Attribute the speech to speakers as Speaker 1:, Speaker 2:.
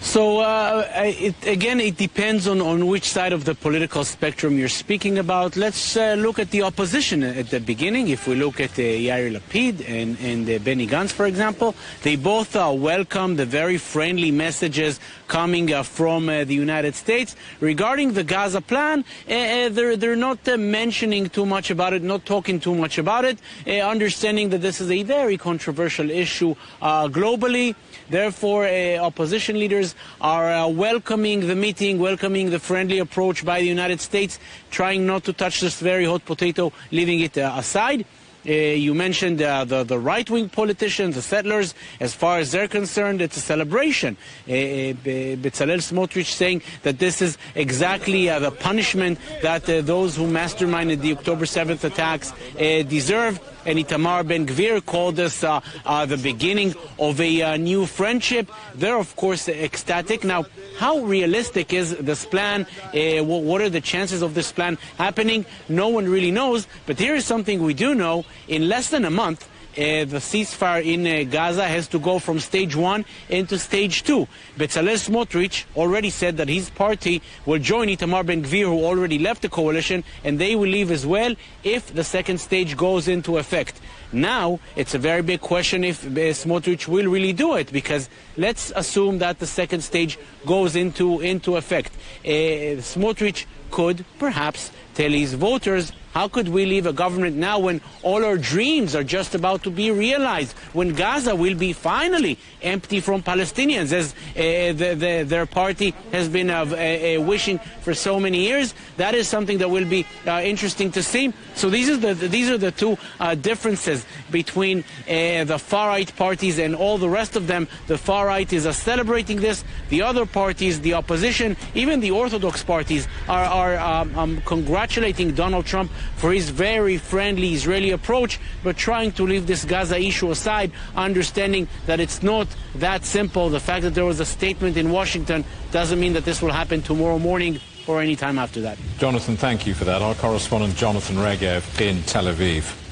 Speaker 1: So, again, it depends on which side of the political spectrum you're speaking about. Let's look at the opposition at the beginning. If we look at Yair Lapid and Benny Gantz, for example, they both welcome the very friendly messages coming from the United States. Regarding the Gaza plan, they're not mentioning too much about it, not talking too much about it, understanding that this is a very controversial issue globally. Therefore, opposition leaders are welcoming the meeting, welcoming the friendly approach by the United States, trying not to touch this very hot potato, leaving it aside. You mentioned the right-wing politicians, the settlers. As far as they're concerned, it's a celebration. Bezalel Smotrich saying that this is exactly the punishment that those who masterminded the October 7th attacks deserve. And Itamar Ben-Gvir called this the beginning of a new friendship. They're, of course, ecstatic. Now, how realistic is this plan? What are the chances of this plan happening? No one really knows. But here is something we do know. In less than a month, the ceasefire in Gaza has to go from stage 1 into stage 2. Bezalel Smotrich already said that his party will join Itamar Ben-Gvir, who already left the coalition, and they will leave as well if the second stage goes into effect. Now, it's a very big question if Smotrich will really do it, because let's assume that the second stage goes into effect. Smotrich could perhaps tell his voters, how could we leave a government now when all our dreams are just about to be realized, when Gaza will be finally empty from Palestinians, as their party has been wishing for so many years? That is something that will be interesting to see. So these are the two differences between the far-right parties and all the rest of them. The far-right is celebrating this. The other parties, the opposition, even the Orthodox parties, are congratulating Donald Trump for his very friendly Israeli approach, but trying to leave this Gaza issue aside, understanding that it's not that simple. The fact that there was a statement in Washington doesn't mean that this will happen tomorrow morning or any time after that.
Speaker 2: Jonathan, thank you for that. Our correspondent Jonathan Regev in Tel Aviv.